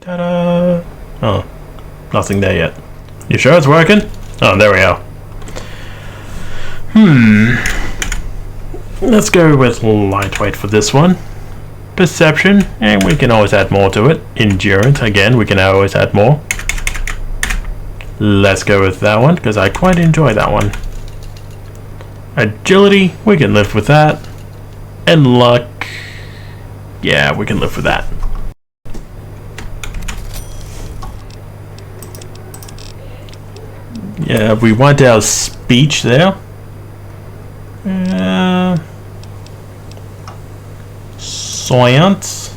Ta-da! Oh, nothing there yet. You sure it's working? Oh, there we are. Let's go with lightweight for this one. Perception, and we can always add more to it. Endurance, again, we can always add more. Let's go with that one, because I quite enjoy that one. Agility, we can live with that. And luck, yeah, we can live with that. Yeah, we want our speech there. Science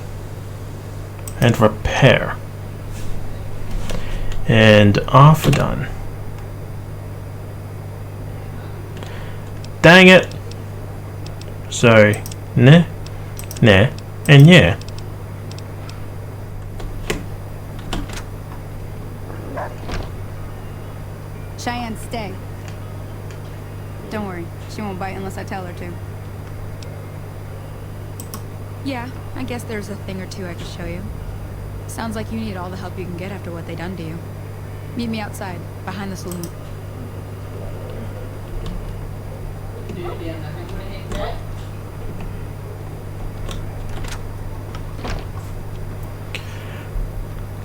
and repair. And off we're done. Dang it! So, nah, and yeah. Cheyenne, stay. Don't worry, she won't bite unless I tell her to. Yeah, I guess there's a thing or two I could show you. Sounds like you need all the help you can get after what they done to you. Meet me outside, behind the saloon.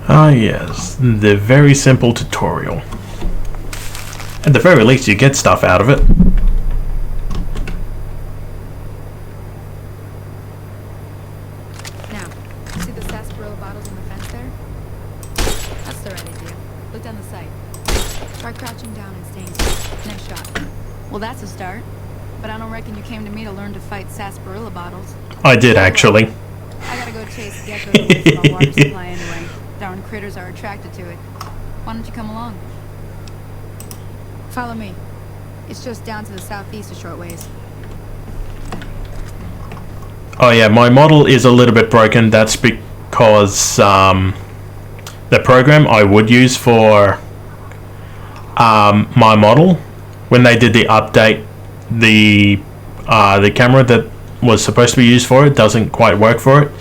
Ah yes, the very simple tutorial. At the very least you get stuff out of it. Now, see the sarsaparilla bottles on the fence there? That's the right idea. Look down the sight. Try crouching down and staying still. Next shot. Well, that's a start. But I don't reckon you came to me to learn to fight sarsaparilla bottles. I did actually. I gotta go chase geckos away from our water supply anyway. Darn critters are attracted to it. Why don't you come along? Follow me. It's just down to the southeast a short ways. Oh yeah, my model is a little bit broken. That's because the program I would use for my model, when they did the update, the camera that was supposed to be used for it doesn't quite work for it.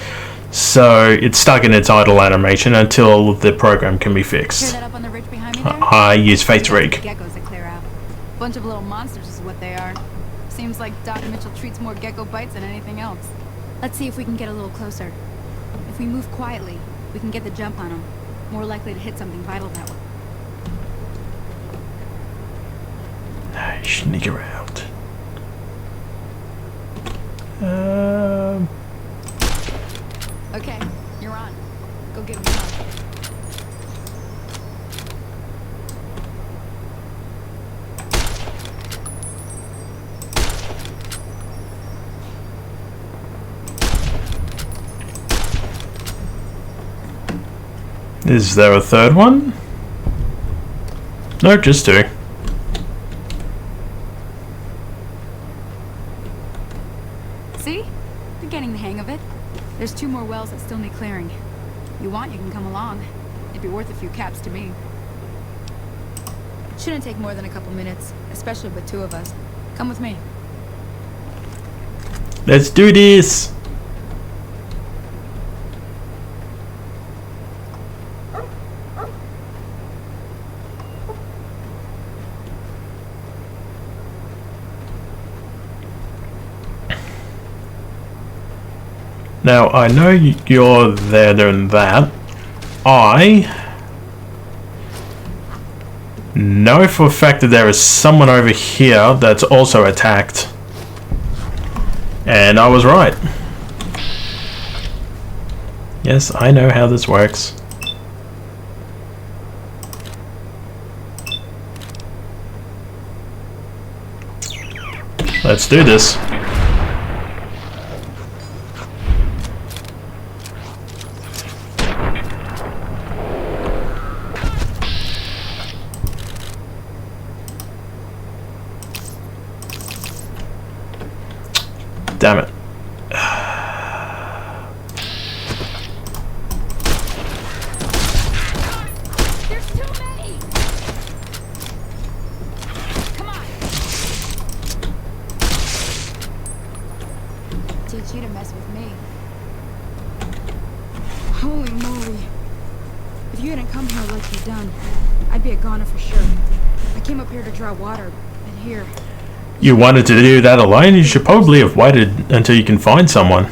So it's stuck in its idle animation until the program can be fixed. Hear that up on the ridge behind me there? I use Face Rig. Geckos that clear out. Bunch of little monsters is what they are. Seems like Doc Mitchell treats more gecko bites than anything else. Let's see if we can get a little closer. If we move quietly, we can get the jump on them. More likely to hit something vital that way. Sneak around. Okay, you're on. Go give him some. Is there a third one? No, just two. See? You're getting the hang of it. There's 2 more wells that still need clearing. You want, you can come along. It'd be worth a few caps to me. Shouldn't take more than a couple minutes, especially with 2 of us. Come with me. Let's do this! Now, I know you're there doing that. I know for a fact that there is someone over here that's also attacked. And I was right. Yes, I know how this works. Let's do this. Damn it. There's too many! Come on! Teach you to mess with me. Holy moly. you hadn't come here like you've done, I'd be a goner for sure. I came up here to draw water, and here... You wanted to do that alone? You should probably have waited until you can find someone.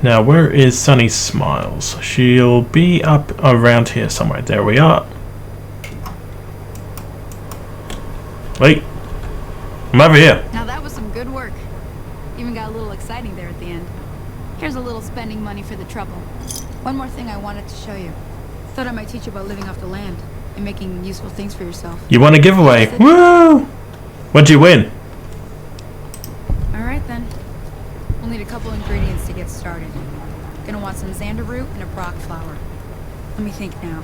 Now, where is Sunny Smiles? She'll be up around here somewhere. There we are. Wait. I'm over here. Now that was some good work. Even got a little exciting there at the end. Here's a little spending money for the trouble. One more thing I wanted to show you. Thought I might teach you about living off the land and making useful things for yourself. You want a giveaway? Woo! What'd you win? Alright then. We'll need a couple ingredients to get started. Gonna want some xander root and a brock flower. Let me think now.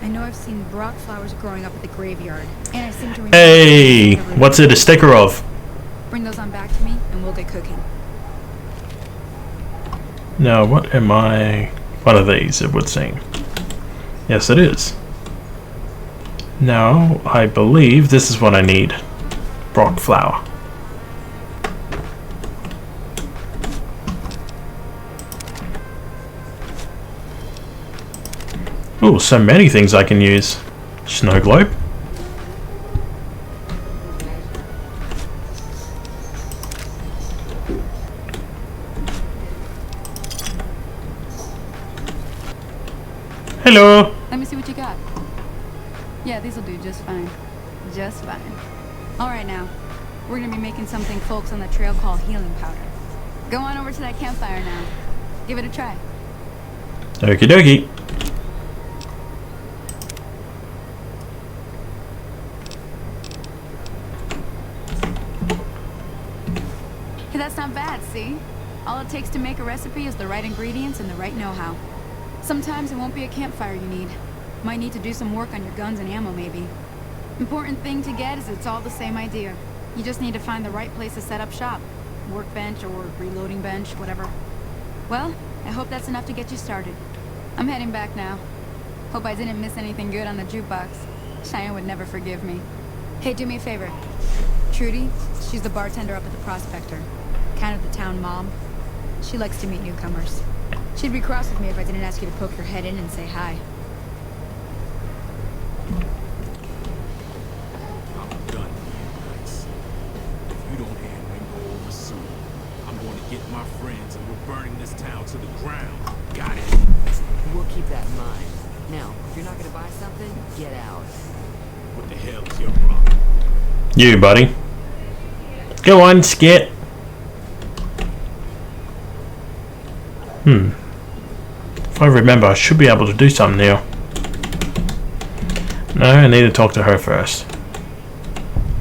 I know I've seen brock flowers growing up at the graveyard, and I seem to remember... Hey! What's it a sticker of? Bring those on back to me, and we'll get cooking. Now, what am I... One of these, it would seem. Yes, it is. Now, I believe this is what I need. Brock flower. Oh, so many things I can use. Snow globe. Hello. Let me see what you got. Yeah, these'll do just fine. Just fine. Alright now. We're gonna be making something folks on the trail call healing powder. Go on over to that campfire now. Give it a try. Okie dokie. Hey, that's not bad, see? All it takes to make a recipe is the right ingredients and the right know-how. Sometimes it won't be a campfire you need. Might need to do some work on your guns and ammo, maybe. Important thing to get is it's all the same idea. You just need to find the right place to set up shop. Workbench or reloading bench, whatever. Well, I hope that's enough to get you started. I'm heading back now. Hope I didn't miss anything good on the jukebox. Cheyenne would never forgive me. Hey, do me a favor. Trudy, she's the bartender up at the Prospector. Kind of the town mom. She likes to meet newcomers. She'd be cross with me if I didn't ask you to poke your head in and say hi. I'm done being nice. If you don't hand Ringo over soon, I'm going to get my friends and we're burning this town to the ground. Got it? We'll keep that in mind. Now, if you're not gonna buy something, get out. What the hell is your problem? You, buddy. Go on, Skit. If I remember, I should be able to do something here. No, I need to talk to her first.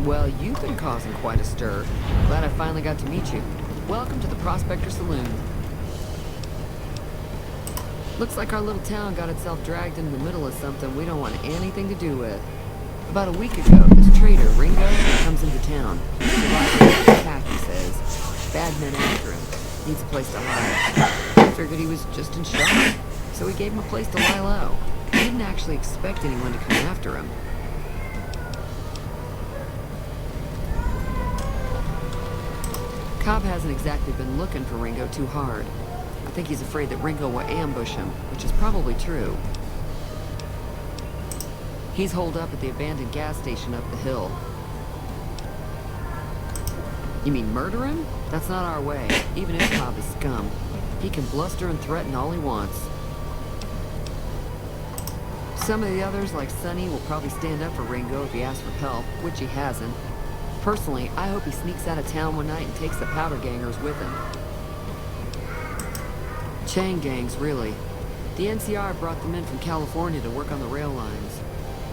Well, you've been causing quite a stir. Glad I finally got to meet you. Welcome to the Prospector Saloon. Looks like our little town got itself dragged into the middle of something we don't want anything to do with. About a week ago, this trader, Ringo, comes into town. Survivor attack, he says. Bad men after him. Needs a place to hide. Figured he was just in shock, so we gave him a place to lie low. He didn't actually expect anyone to come after him. Cobb hasn't exactly been looking for Ringo too hard. I think he's afraid that Ringo will ambush him, which is probably true. He's holed up at the abandoned gas station up the hill. You mean murder him? That's not our way, even if Cobb is scum. He can bluster and threaten all he wants. Some of the others, like Sonny, will probably stand up for Ringo if he asks for help, which he hasn't. Personally, I hope he sneaks out of town one night and takes the powder gangers with him. Chain gangs, really. The NCR brought them in from California to work on the rail lines.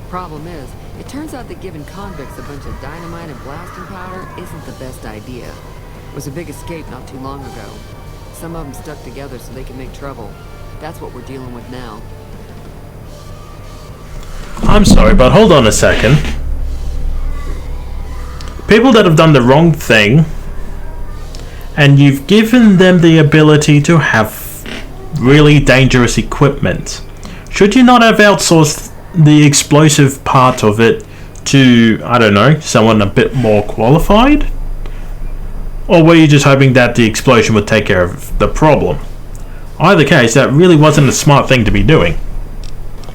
Problem is, it turns out that giving convicts a bunch of dynamite and blasting powder isn't the best idea. It was a big escape not too long ago. Some of them stuck together so they can make trouble. That's what we're dealing with now. I'm sorry, but hold on a second. People that have done the wrong thing, and you've given them the ability to have really dangerous equipment. Should you not have outsourced the explosive part of it to, I don't know, someone a bit more qualified? Or were you just hoping that the explosion would take care of the problem? Either case, that really wasn't a smart thing to be doing.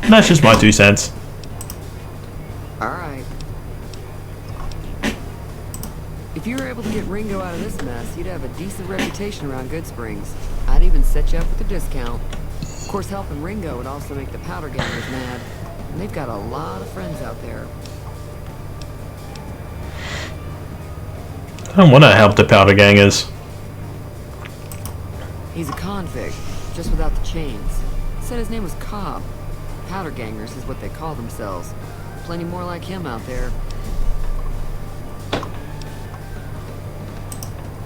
That's just my 2 cents. Alright. If you were able to get Ringo out of this mess, you'd have a decent reputation around Goodsprings. I'd even set you up with a discount. Of course, helping Ringo would also make the powder gangers mad. And they've got a lot of friends out there. I don't want to help the powder gangers. He's a convict, just without the chains. Said his name was Cobb. Powder gangers is what they call themselves. Plenty more like him out there.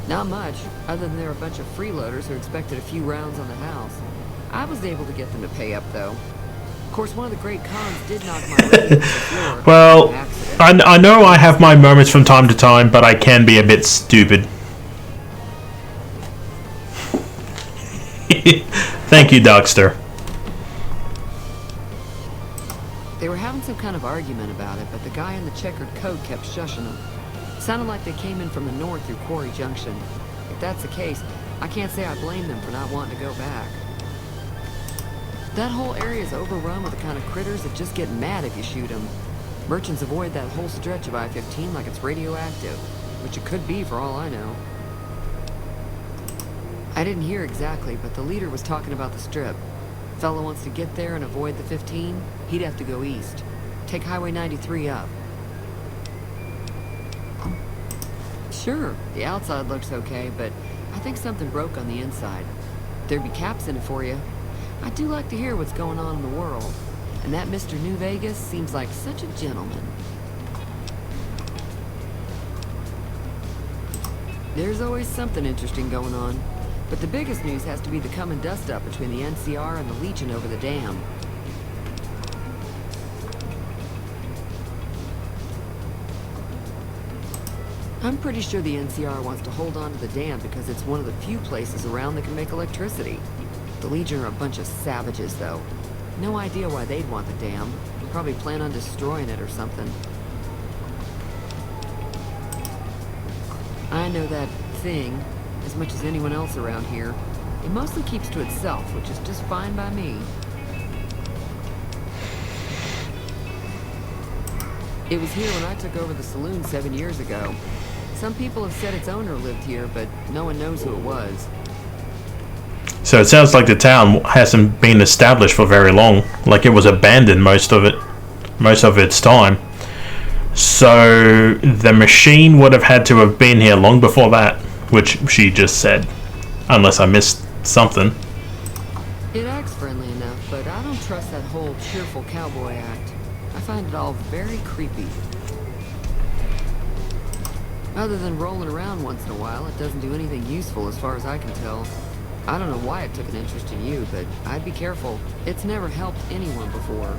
Not much, other than they're a bunch of freeloaders who expected a few rounds on the house. I was able to get them to pay up, though. Of course, one of the great cons did knock my leg to the floor. Well, Accident. I know I have my moments from time to time, but I can be a bit stupid. Thank you, Darkster. They were having some kind of argument about it, but the guy in the checkered coat kept shushing them. Sounded like they came in from the north through Quarry Junction. If that's the case, I can't say I blame them for not wanting to go back. That whole area is overrun with the kind of critters that just get mad if you shoot them. Merchants avoid that whole stretch of I-15 like it's radioactive, which it could be for all I know. I didn't hear exactly, but the leader was talking about the strip. Fellow wants to get there and avoid the 15, he'd have to go east. Take Highway 93 up. Sure, the outside looks okay, but I think something broke on the inside. There'd be caps in it for you. I do like to hear what's going on in the world. And that Mr. New Vegas seems like such a gentleman. There's always something interesting going on. But the biggest news has to be the coming dust-up between the NCR and the Legion over the dam. I'm pretty sure the NCR wants to hold on to the dam because it's one of the few places around that can make electricity. The Legion are a bunch of savages, though. No idea why they'd want the dam. Probably plan on destroying it or something. I know that thing as much as anyone else around here. It mostly keeps to itself, which is just fine by me. It was here when I took over the saloon 7 years ago. Some people have said its owner lived here, but no one knows who it was. So it sounds like the town hasn't been established for very long. Like it was abandoned most of its time. So the machine would have had to have been here long before that, which she just said. Unless I missed something. It acts friendly enough, but I don't trust that whole cheerful cowboy act. I find it all very creepy. Other than rolling around once in a while, it doesn't do anything useful as far as I can tell. I don't know why it took an interest in you, but I'd be careful. It's never helped anyone before.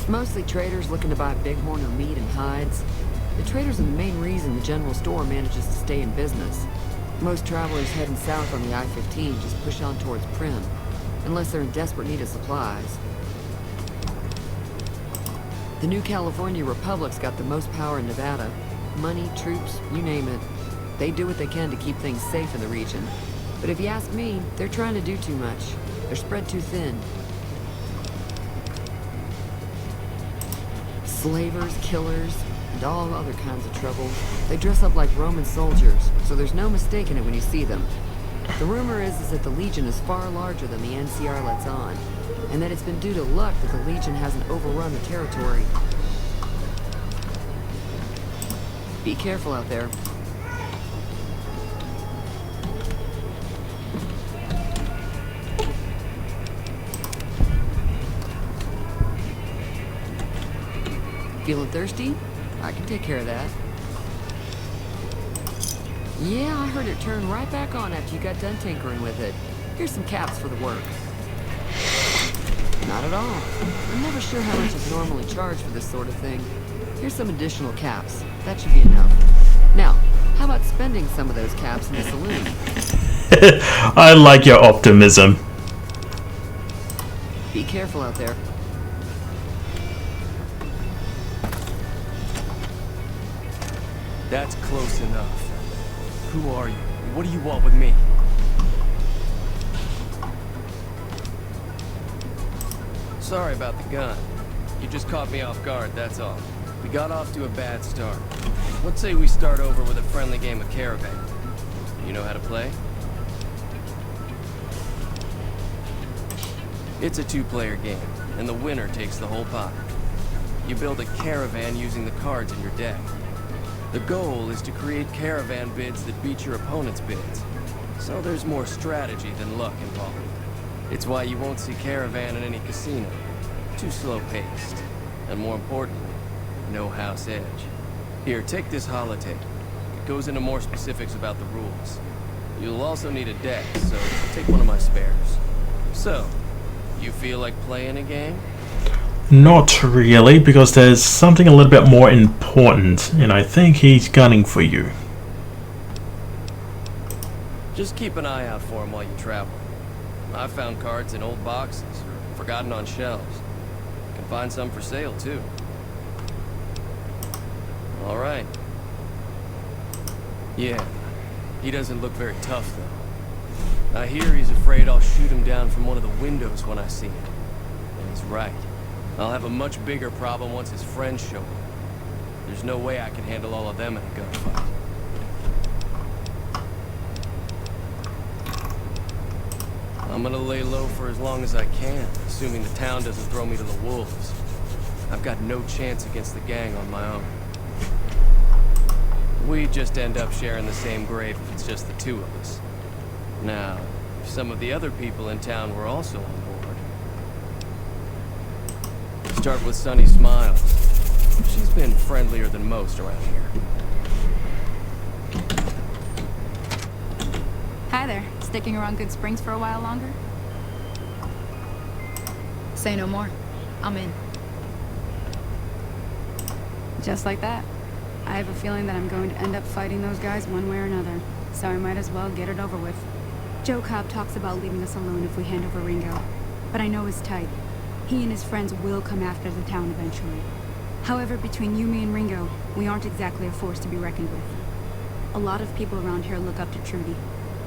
Mostly traders looking to buy bighorn or meat and hides. The traders are the main reason the general store manages to stay in business. Most travelers heading south on the I-15 just push on towards Prim, unless they're in desperate need of supplies. The new California Republic's got the most power in Nevada. Money, troops, you name it. They do what they can to keep things safe in the region. But if you ask me, they're trying to do too much. They're spread too thin. Slavers, killers, and all other kinds of trouble. They dress up like Roman soldiers, so there's no mistaking it when you see them. The rumor is that the Legion is far larger than the NCR lets on, and that it's been due to luck that the Legion hasn't overrun the territory. Be careful out there. Feeling thirsty? I can take care of that. Yeah, I heard it turn right back on after you got done tinkering with it. Here's some caps for the work. Not at all. I'm never sure how much is normally charged for this sort of thing. Here's some additional caps. That should be enough. Now, how about spending some of those caps in the saloon? I like your optimism. Be careful out there. That's close enough. Who are you? What do you want with me? Sorry about the gun. You just caught me off guard, that's all. We got off to a bad start. Let's say we start over with a friendly game of Caravan. You know how to play? It's a two-player game, and the winner takes the whole pot. You build a caravan using the cards in your deck. The goal is to create caravan bids that beat your opponent's bids. So there's more strategy than luck involved. It's why you won't see caravan in any casino. Too slow-paced. And more importantly, no house edge. Here, take this holotape. It goes into more specifics about the rules. You'll also need a deck, so take one of my spares. So, you feel like playing a game? Not really, because there's something a little bit more important, and I think he's gunning for you. Just keep an eye out for him while you travel. I've found cards in old boxes, or forgotten on shelves. You can find some for sale, too. All right. Yeah, he doesn't look very tough, though. I hear he's afraid I'll shoot him down from one of the windows when I see him. And he's right. I'll have a much bigger problem once his friends show up. There's no way I can handle all of them in a gunfight. I'm gonna lay low for as long as I can, assuming the town doesn't throw me to the wolves. I've got no chance against the gang on my own. We just end up sharing the same grave if it's just the two of us. Now, if some of the other people in town were also on board. Start with Sunny Smiles. She's been friendlier than most around here. Hi there. Sticking around Good Springs for a while longer? Say no more. I'm in. Just like that. I have a feeling that I'm going to end up fighting those guys one way or another, so I might as well get it over with. Joe Cobb talks about leaving us alone if we hand over Ringo, but I know he's tight. He and his friends will come after the town eventually. However, between you, me, and Ringo, we aren't exactly a force to be reckoned with. A lot of people around here look up to Trudy.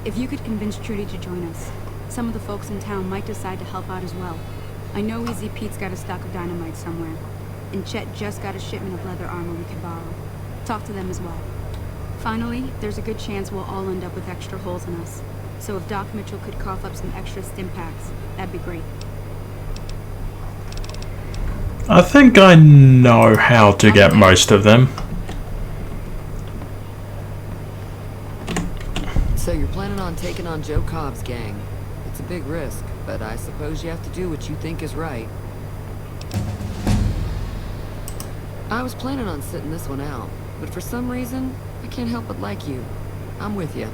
If you could convince Trudy to join us, some of the folks in town might decide to help out as well. I know Easy Pete's got a stock of dynamite somewhere, and Chet just got a shipment of leather armor we could borrow. Talk to them as well. Finally, there's a good chance we'll all end up with extra holes in us. So if Doc Mitchell could cough up some extra stim packs, that'd be great. I think I know how to get most of them. So you're planning on taking on Joe Cobb's gang. It's a big risk, but I suppose you have to do what you think is right. I was planning on sitting this one out, but for some reason, I can't help but like you. I'm with you.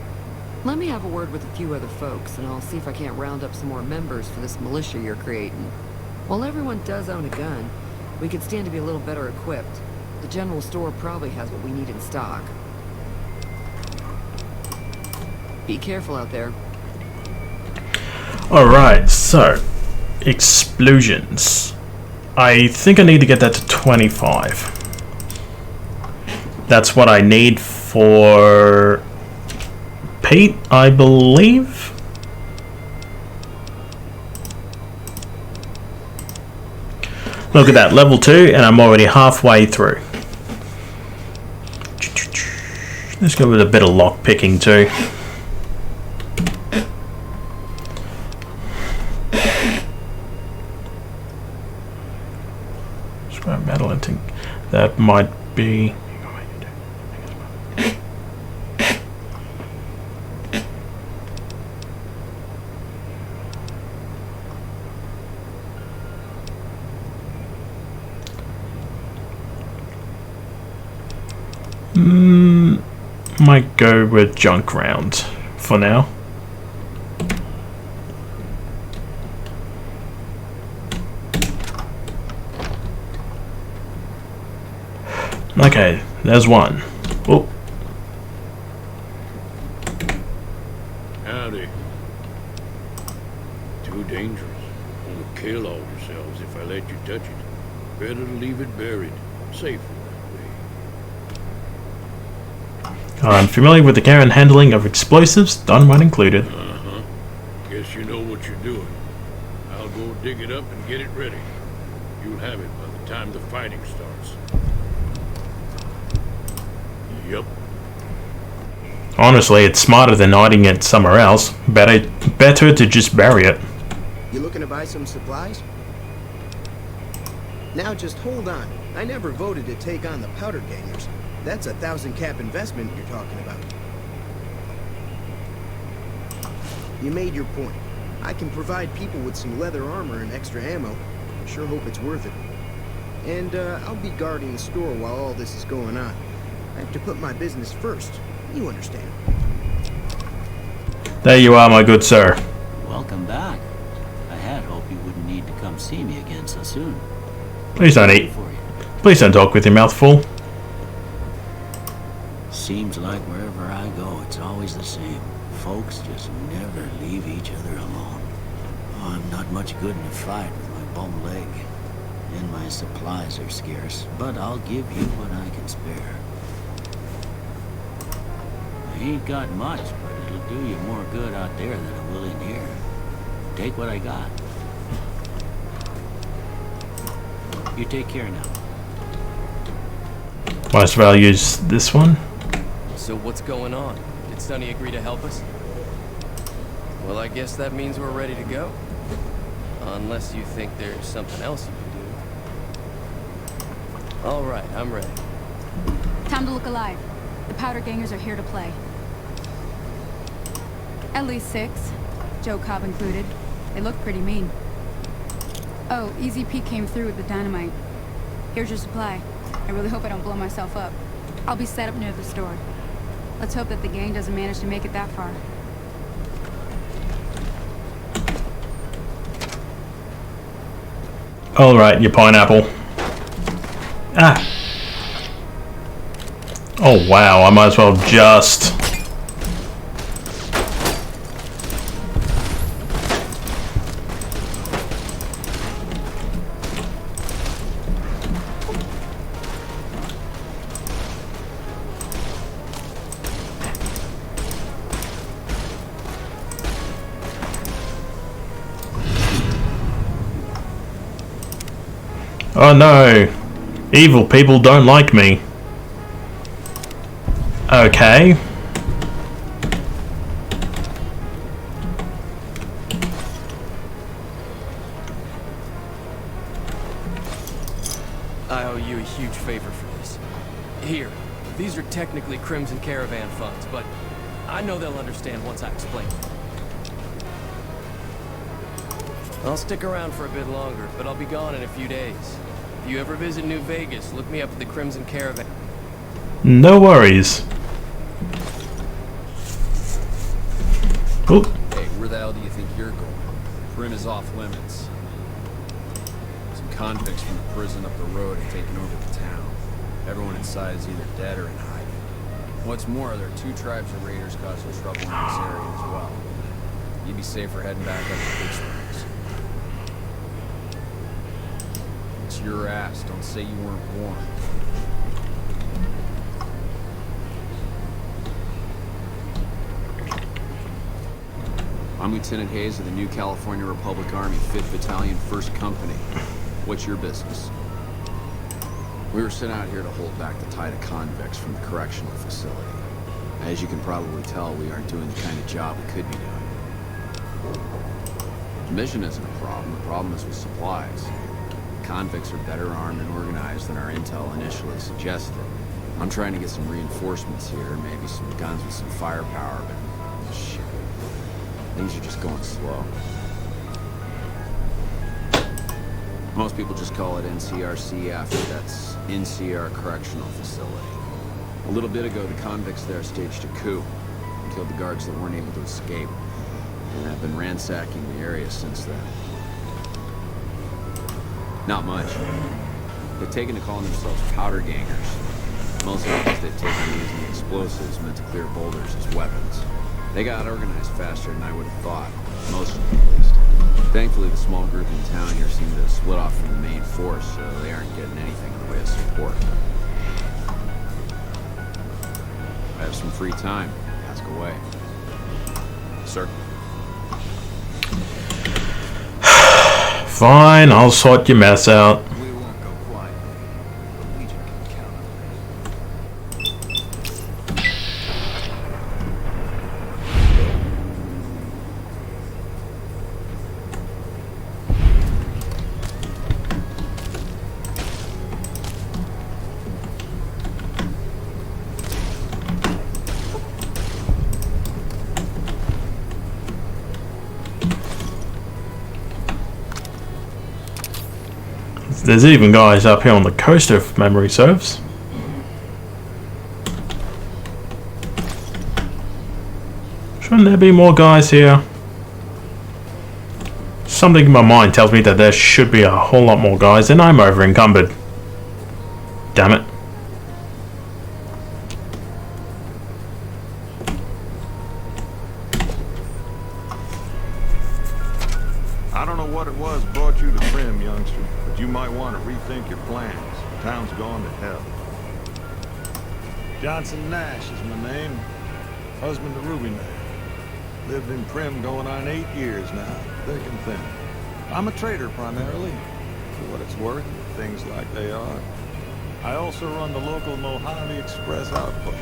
Let me have a word with a few other folks, and I'll see if I can't round up some more members for this militia you're creating. While everyone does own a gun, we could stand to be a little better equipped. The general store probably has what we need in stock. Be careful out there. Alright, so explosions. I think I need to get that to 25. That's what I need for Pete, I believe. Look at that, level 2, and I'm already halfway through. Let's go with a bit of lock picking too. Metal and that might be. Might go with junk round for now. Okay, there's one. Oh. Howdy. Too dangerous. Gonna kill all yourselves if I let you touch it. Better to leave it buried. Safer that way. I'm familiar with the care and handling of explosives, dynamite included. Guess you know what you're doing. I'll go dig it up and get it ready. You'll have it by the time the fighting starts. Yup. Honestly, it's smarter than hiding it somewhere else. Better to just bury it. You looking to buy some supplies? Now just hold on. I never voted to take on the powder gangers. That's a 1,000 cap investment you're talking about. You made your point. I can provide people with some leather armor and extra ammo. I sure hope it's worth it. And I'll be guarding the store while all this is going on. I have to put my business first. You understand. There you are, my good sir. Welcome back. I had hoped you wouldn't need to come see me again so soon. Please don't eat. For you. Please don't talk with your mouth full. Seems like wherever I go, it's always the same. Folks just never leave each other alone. Oh, I'm not much good in a fight with my bum leg. And my supplies are scarce, but I'll give you what I can spare. I ain't got much, but it'll do you more good out there than it will in here. Take what I got. You take care now. Might as well use this one. So what's going on? Did Sonny agree to help us? Well, I guess that means we're ready to go. Unless you think there's something else you can do. All right, I'm ready. Time to look alive. The powder gangers are here to play. At least 6, Joe Cobb included. They look pretty mean. Oh, Easy Pete came through with the dynamite. Here's your supply. I really hope I don't blow myself up. I'll be set up near the store. Let's hope that the gang doesn't manage to make it that far. Alright, you pineapple. Ah! Oh wow, I might as well just... Oh no! Evil people don't like me. Okay. I owe you a huge favor for this. Here, these are technically Crimson Caravan funds, but I know they'll understand once I explain. I'll stick around for a bit longer, but I'll be gone in a few days. If you ever visit New Vegas, look me up at the Crimson Caravan. No worries. Oh. Hey, where the hell do you think you're going? Prim is off limits. Some convicts from the prison up the road have taken over the town. Everyone inside is either dead or in hiding. What's more, there are 2 tribes of raiders causing trouble in this area as well. You'd be safer heading back up to Big Springs. It's your ass. Don't say you weren't warned. I'm Lieutenant Hayes of the New California Republic Army, 5th Battalion, 1st Company. What's your business? We were sent out here to hold back the tide of convicts from the correctional facility. As you can probably tell, we aren't doing the kind of job we could be doing. The mission isn't a problem. The problem is with supplies. Convicts are better armed and organized than our intel initially suggested. I'm trying to get some reinforcements here, maybe some guns with some firepower, but shit, things are just going slow. Most people just call it NCRC after that's NCR Correctional Facility. A little bit ago, the convicts there staged a coup and killed the guards that weren't able to escape. And I've been ransacking the area since then. Not much. They've taken to calling themselves powder gangers. Mostly because they've taken to using explosives meant to clear boulders as weapons. They got organized faster than I would have thought. Most of them, at least. Thankfully, the small group in town here seem to have split off from the main force, so they aren't getting anything in the way of support. I have For some free time, ask away. Sir? Fine, I'll sort your mess out. We won't go quietly. The Legion can count on this. There's even guys up here on the coast if memory serves. Shouldn't there be more guys here? Something in my mind tells me that there should be a whole lot more guys and I'm over encumbered. Damn it. I don't know what it was brought you to Prim, youngster, but you might want to rethink your plans. Town's gone to hell. Johnson Nash is my name. Husband to Ruby Nash. Lived in Prim going on 8 years now, thick and thin. I'm a trader primarily, for what it's worth, things like they are. I also run the local Mojave Express outpost.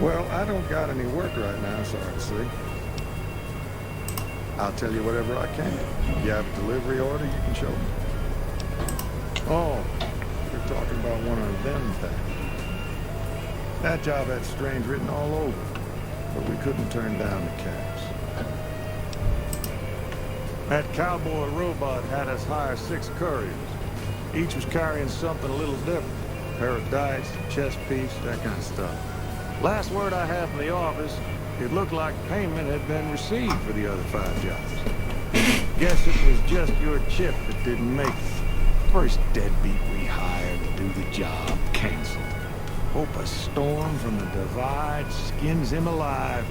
Well, I don't got any work right now, sorry to say. I'll tell you whatever I can. If you have a delivery order, you can show me. Oh, you're talking about one of them things. That job had strange written all over, but we couldn't turn down the cash. That cowboy robot had us hire 6 couriers. Each was carrying something a little different. A pair of dice, a chess piece, that kind of stuff. Last word I have from the office, it looked like payment had been received for the other 5 jobs. Guess it was just your chip that didn't make it. First deadbeat we hired to do the job canceled. Hope a storm from the divide skins him alive.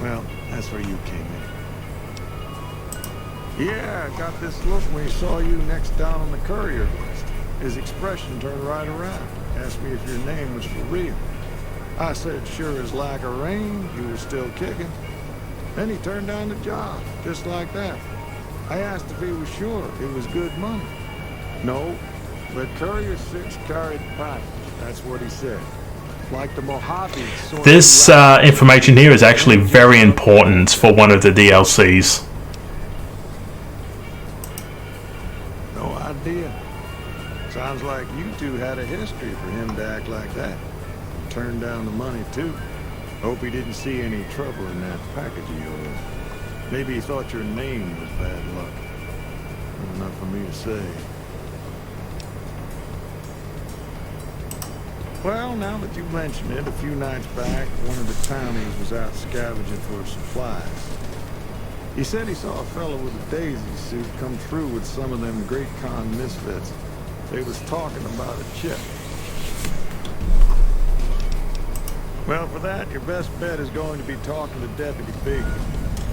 Well, that's where you came in. Yeah, I got this look when he saw you next down on the courier list. His expression turned right around. Asked me if your name was for real. I said, sure as lack of rain, you were still kicking. Then he turned down the job, just like that. I asked if he was sure it was good money. No, but Courier 6 carried the package. That's what he said. Like the Mojave sort of... This information here is actually very important for one of the DLCs. No idea. Sounds like you two had a history for him to act like that. Turned down the money, too. Hope he didn't see any trouble in that package of yours. Maybe he thought your name was bad luck. Enough for me to say. Well, now that you mention it, a few nights back, one of the townies was out scavenging for supplies. He said he saw a fellow with a daisy suit come through with some of them Great Con misfits. They was talking about a chip. Well, for that, your best bet is going to be talking to Deputy Big.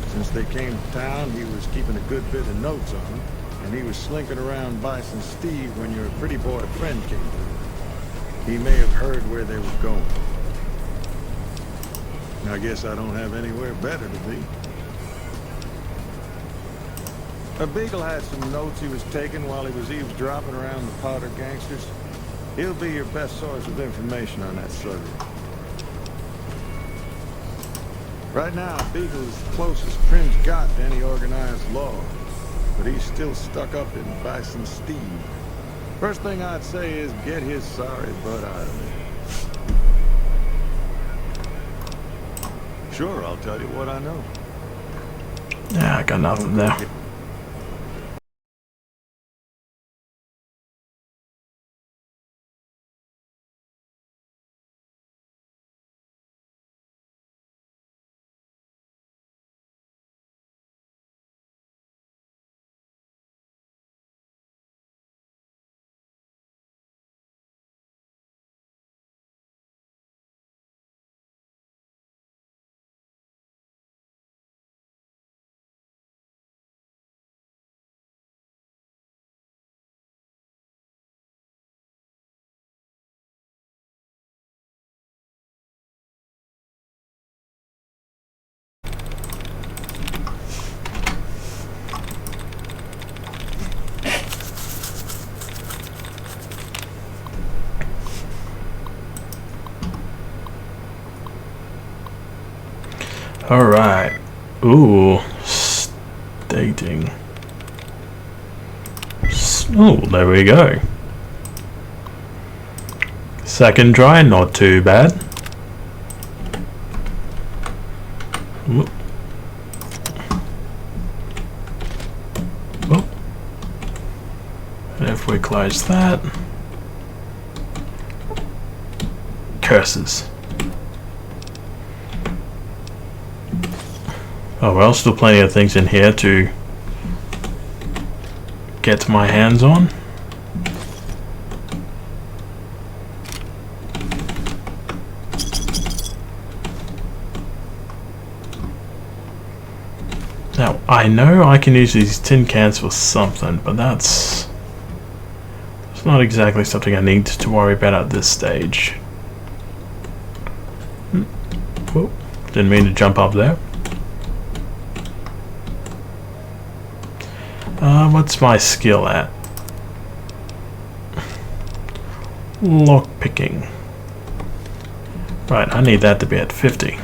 Since they came to town, he was keeping a good bit of notes on them, and he was slinking around Bison Steve when your pretty boy friend came through. He may have heard where they were going. I guess I don't have anywhere better to be. A Beagle had some notes he was taking while he was eavesdropping around the Powder gangsters. He'll be your best source of information on that subject. Right now, Beagle is the closest Prim's got to any organized law, but he's still stuck up in Bison Steve. First thing I'd say is get his sorry butt out of there. Sure, I'll tell you what I know. Yeah, I got nothing there. Alright. Ooh. Stating. Oh, there we go. Second try, not too bad. Ooh. Oh. And if we close that. Curses. Oh well, still plenty of things in here to get my hands on. Now, I know I can use these tin cans for something, but that's not exactly something I need to worry about at this stage. Whoa, didn't mean to jump up there. What's my skill at? Lock picking. Right, I need that to be at 50.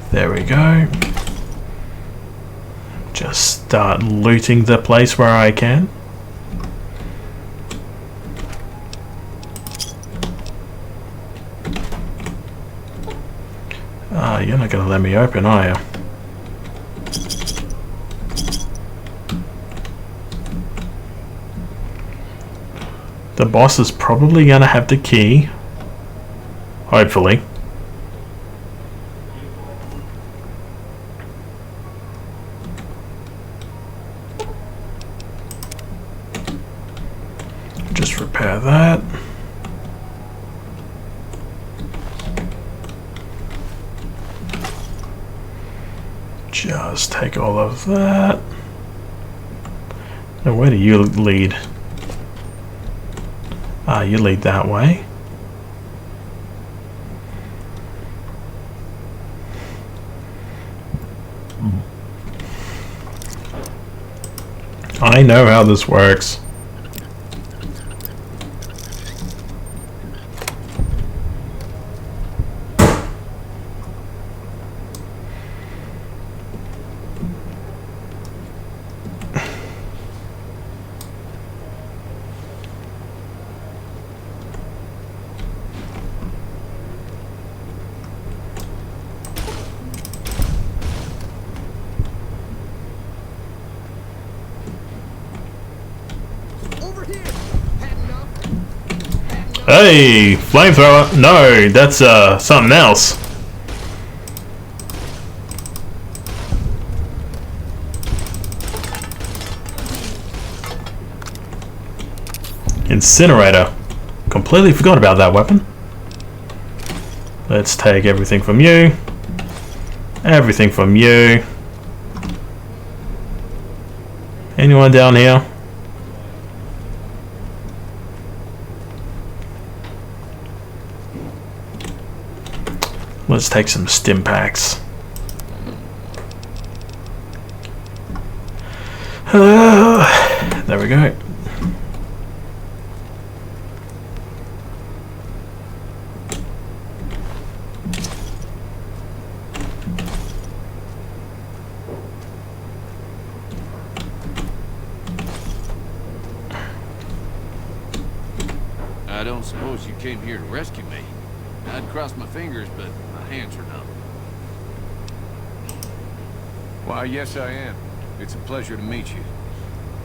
There we go. Just start looting the place where I can. You're not gonna let me open, are you? The boss is probably gonna have the key. Hopefully. Just repair that. Just take all of that. Now where do you lead? You lead that way. I know how this works. Hey, flamethrower. No, that's something else. Incinerator. Completely forgot about that weapon. Let's take everything from you. Everything from you. Anyone down here? Let's take some stim packs. There we go. I don't suppose you came here to rescue me. I'd cross my fingers, but my hands are numb. Why, yes I am. It's a pleasure to meet you.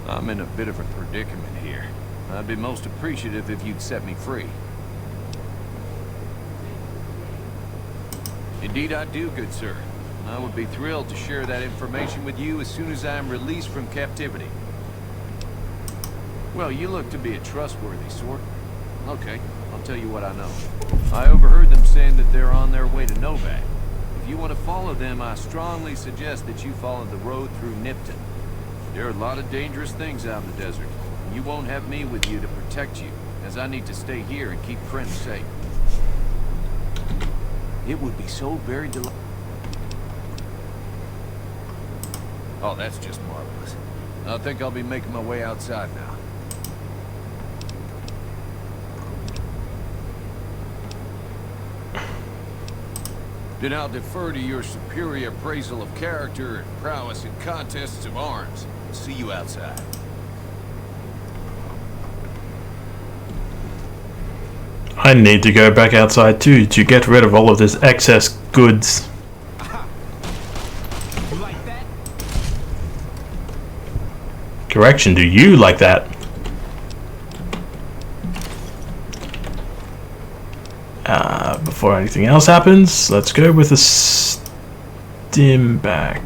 I'm in a bit of a predicament here. I'd be most appreciative if you'd set me free. Indeed I do, good sir. I would be thrilled to share that information with you as soon as I am released from captivity. Well, you look to be a trustworthy sort. Okay, I'll tell you what I know. I overheard them saying that they're on their way to Novak. If you want to follow them, I strongly suggest that you follow the road through Nipton. There are a lot of dangerous things out in the desert. You won't have me with you to protect you, as I need to stay here and keep Prince safe. It would be so very delightful. Oh, that's just marvelous. I think I'll be making my way outside now. Then I'll defer to your superior appraisal of character and prowess in contests of arms. See you outside. I need to go back outside too to get rid of all of this excess goods. You like that? Correction, do you like that? Before anything else happens, let's go with a stim back.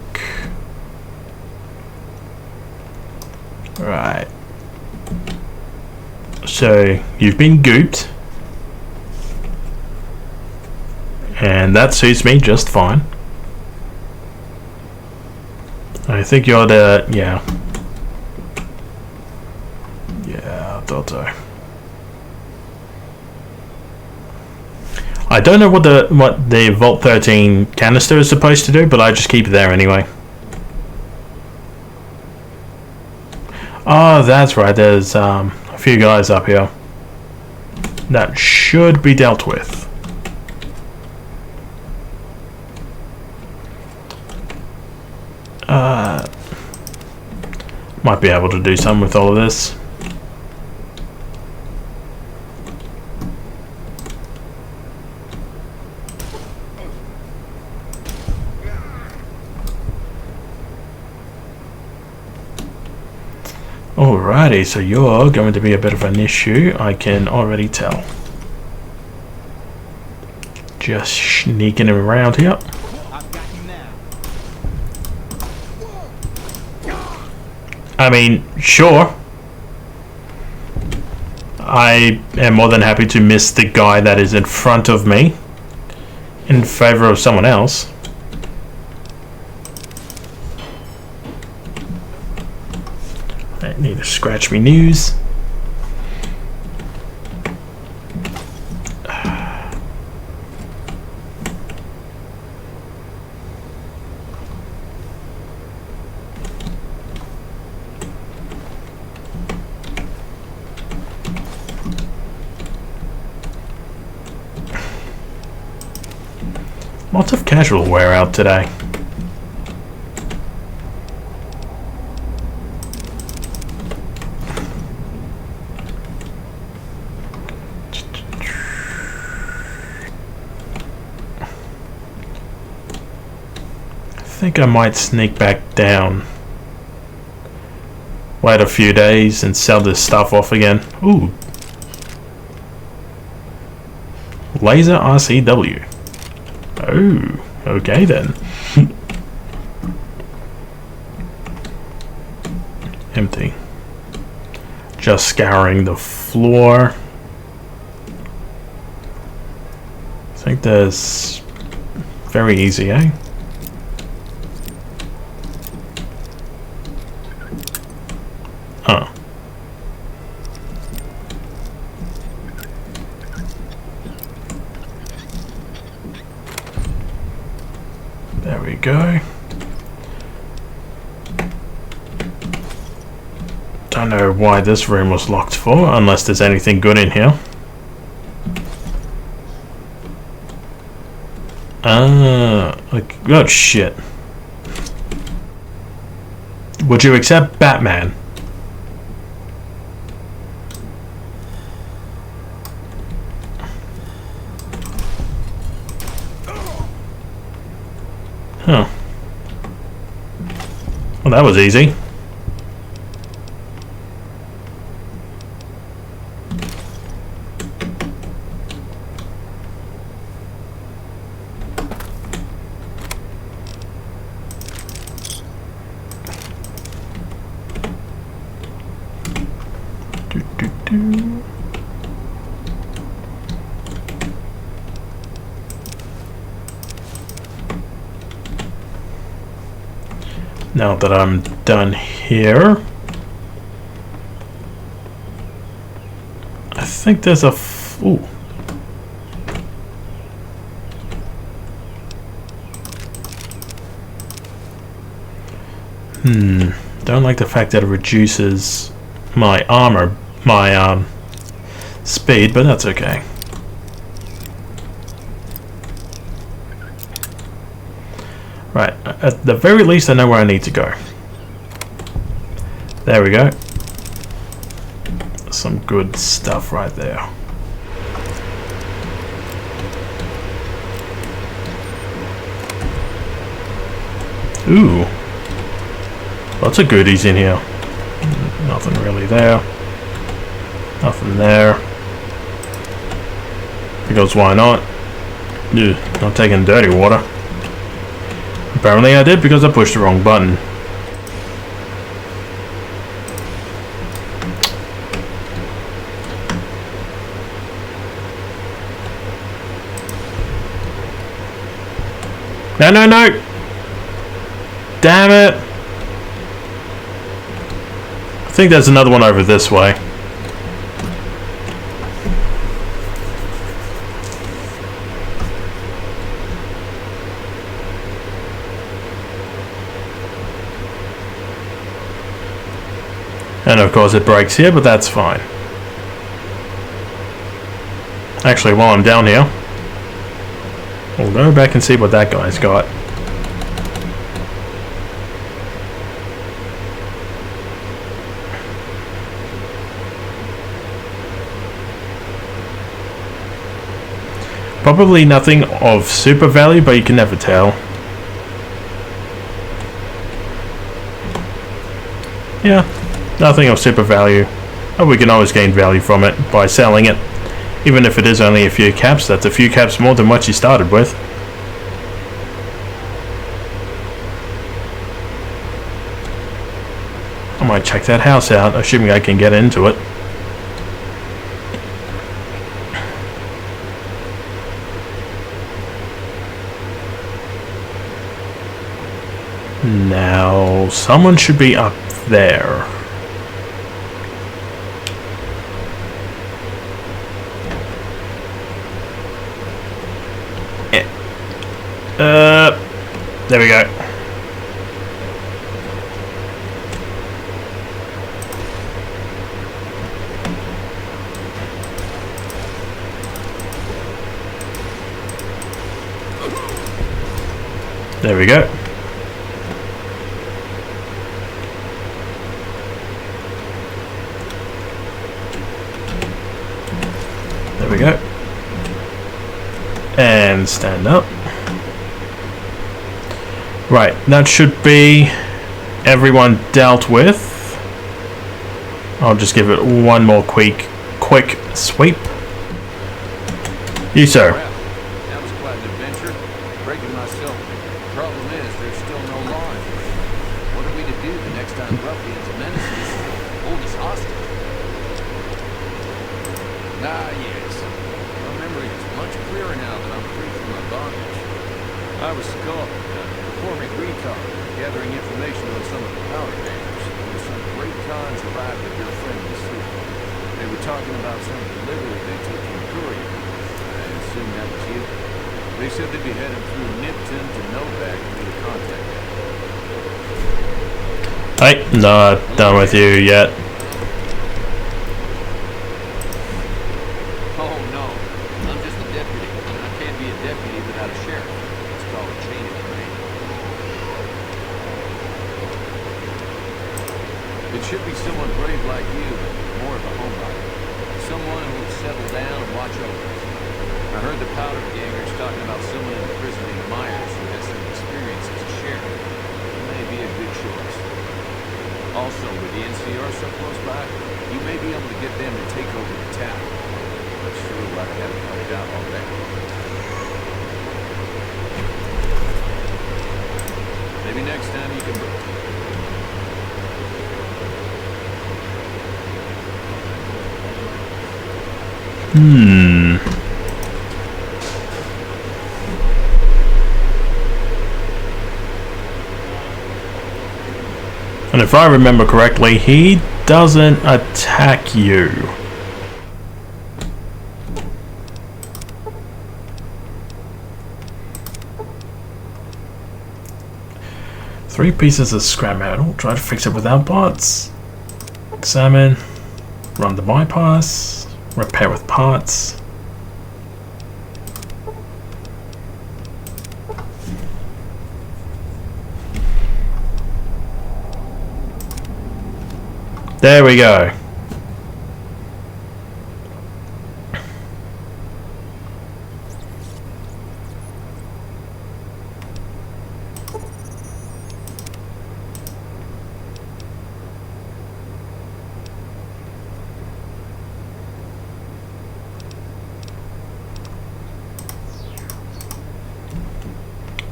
Right. So, you've been gooped. And that suits me just fine. I think you're the... yeah. Yeah, I thought so. I don't know what the Vault 13 canister is supposed to do, but I just keep it there anyway. Oh, that's right, there's a few guys up here. That should be dealt with. Might be able to do some with all of this. Alrighty, so you're going to be a bit of an issue, I can already tell. Just sneaking around here. I've got you now. I mean, sure. I am more than happy to miss the guy that is in front of me in favor of someone else. I need to scratch me news. Lots of casual wear out today. I think I might sneak back down. Wait a few days and sell this stuff off again. Ooh. Laser RCW. Oh, okay then. Empty. Just scouring the floor. I think there's... very easy, eh? Huh. There we go. Don't know why this room was locked for, unless there's anything good in here. Like, oh shit. Would you accept Batman? Huh. Well, that was easy. Do. Now that I'm done here, I think there's a ooh. Don't like the fact that it reduces my armor, my speed, but that's okay. Right, at the very least I know where I need to go. There we go. Some good stuff right there. Ooh. Lots of goodies in here. Nothing really there. Nothing there. Because why not? Ugh, not taking dirty water. Apparently I did because I pushed the wrong button. No, no, no! Damn it! I think there's another one over this way. And of course it breaks here, but that's fine. Actually, while I'm down here, we'll go back and see what that guy's got. Probably nothing of super value, but you can never tell. Yeah, nothing of super value. But we can always gain value from it by selling it. Even if it is only a few caps, that's a few caps more than what you started with. I might check that house out, assuming I can get into it. Now, someone should be up there. There we go. There we go. There we go. And stand up. Right, that should be everyone dealt with. I'll just give it one more quick sweep. You, sir. That was quite an adventure. Breaking myself. Problem is, there's still no line. What are we to do the next time ruffians menace us? Hold us hostage? Ah, yes. My memory is much clearer now that I'm free from my bondage. I was skulking, performing recon, gathering information on some of the powder bangers. When some great cons arrived at your friendly city. They were talking about some delivery they took from Courier. I assume that was you. They said they'd be headed through Nipton to Novak for me to contact them. Hey, not done with you yet. Oh no, I'm just a deputy, and I can't be a deputy without a sheriff. It's called a chain of command. It should be someone brave like you, but more of a homebody. Someone who will settle down and watch over us. I heard the powder gangers talking about someone in the prison named Myers who has some experience as a sheriff. It may be a good choice. Also, with the NCR so close by, you may be able to get them to take over the town. Not sure what I haven't helped out already. Maybe next time you can... And if I remember correctly, he doesn't attack you. Three pieces of scrap metal. Try to fix it without parts. Examine. Run the bypass. Repair with parts. There we go.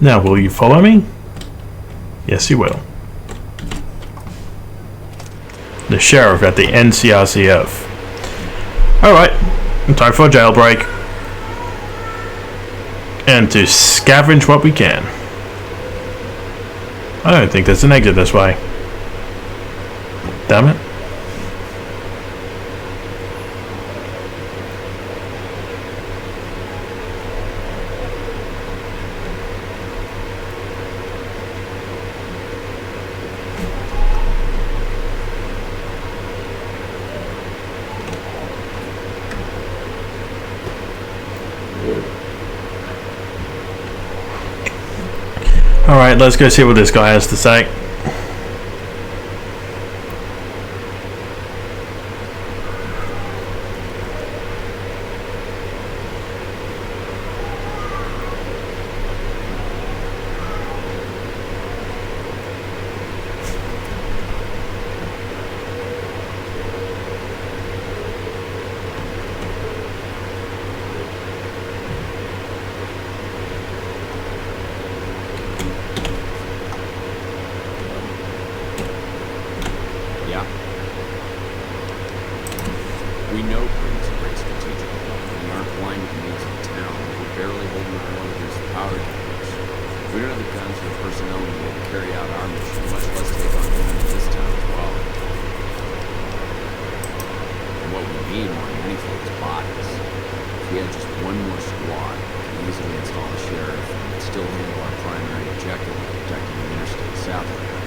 Now, will you follow me? Yes, you will. The sheriff at the NCRCF. Alright, time for a jailbreak. And to scavenge what we can. I don't think there's an exit this way. Damn it. Alright, let's go see what this guy has to say. We know Prince is very strategic. We aren't blind to the needs of the town. We're barely holding our own against the power companies. We don't have the guns or personnel we need to carry out our mission, much less take on women in this town as well. And what we need more than anything is bodies. If we had just one more squad, we could easily install a sheriff and still handle our primary objective of protecting the interstate south of here.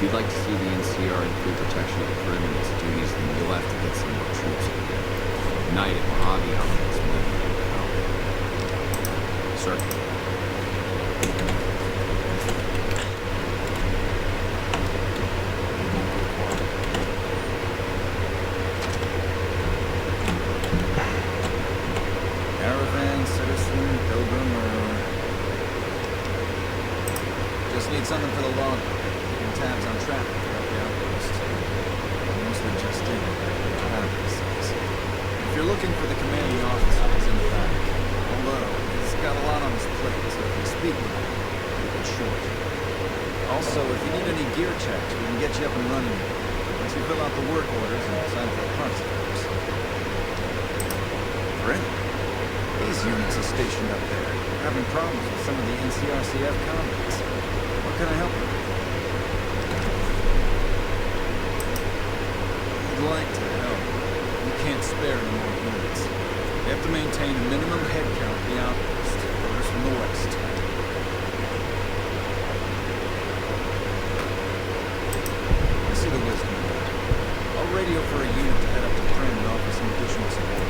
If you'd like to see the NCR include protection of the perimeter its duties, then you'll have to get some more troops in here. Night at Mojave on this movie. Sir. Caravan, citizen, pilgrim, or... Just need something for the log. Tabs on traffic throughout the outpost. Mostly just in, not out of these things. If you're looking for the commanding officer, he's in the back. Although, he's got a lot on his plate, so if you speak with him, keep it short. Also, if you need any gear checks, we can get you up and running. Once you fill out the work orders and sign for the parts, of course. Brent, these units are stationed up there. We're having problems with some of the NCRCF convicts. What can I help you with? Like to help. We can't spare any more units. We have to maintain a minimum head count at the outpost. Orders from the west. I see the wisdom of that. I'll radio for a unit to head up to Prim and offer some additional support.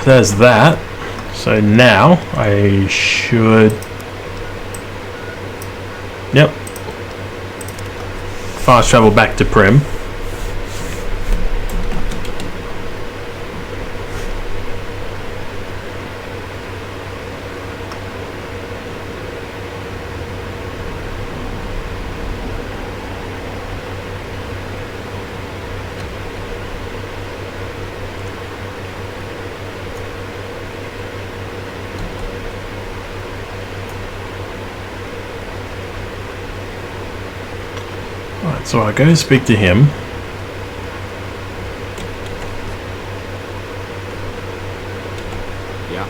There's that. So now I should... Yep. Fast travel back to Prim. Alright, so I go speak to him. Yeah.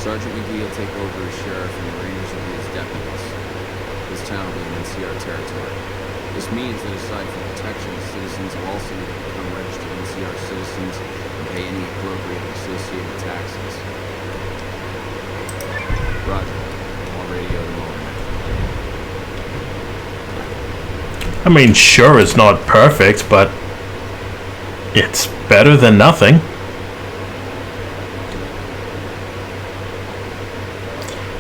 Sergeant McGee will take over as sheriff and the Rangers will be his deputies. This town will be in NCR territory. This means that aside from protection, citizens will also need to become registered NCR citizens and pay any appropriate associated taxes. Roger. I'll radio them over. I mean, sure, it's not perfect, but it's better than nothing.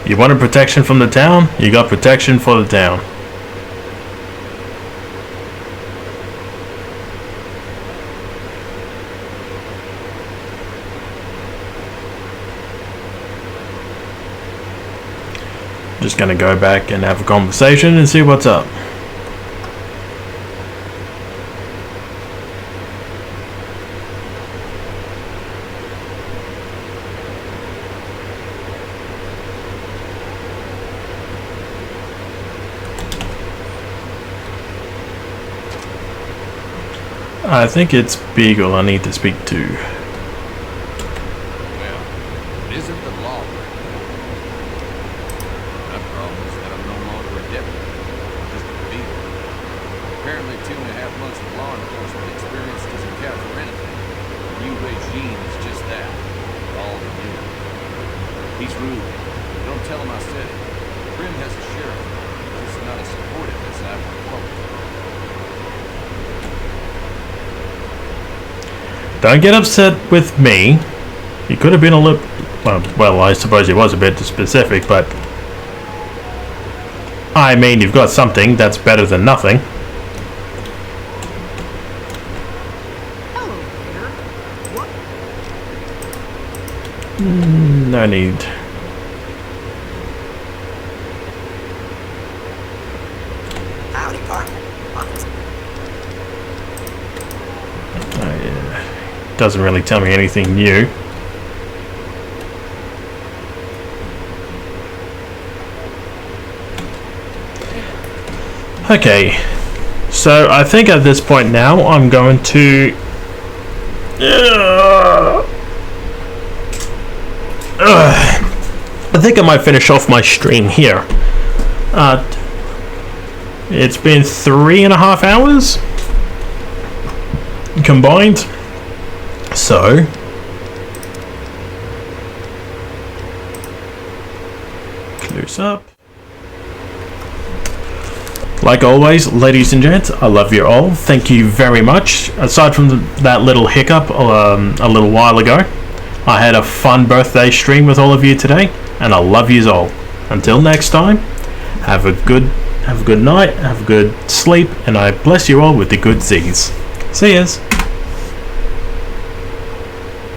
You wanted protection from the town? You got protection for the town. Just gonna go back and have a conversation and see what's up. I think it's Beagle I need to speak to. Well, it isn't the law breaking. My problem is that I'm no longer a deputy, just a beagle. Apparently 2.5 months of law enforcement experience doesn't count for anything. The new regime is just that. All the new. He's rude. Don't tell him I said it. Prim has a sheriff. He's not as supportive as I would hope. Don't get upset with me. He could have been a little... Well, I suppose he was a bit specific, but... I mean, you've got something that's better than nothing. Hello, Peter. What? No need. Howdy, partner. Doesn't really tell me anything new. Okay, so I think at this point now I'm going to I think I might finish off my stream here. It's been 3.5 hours combined. So, close up. Like always, ladies and gents, I love you all. Thank you very much. Aside from that little hiccup a little while ago, I had a fun birthday stream with all of you today, and I love you all. Until next time, have a good night, have a good sleep, and I bless you all with the good Z's. See yas.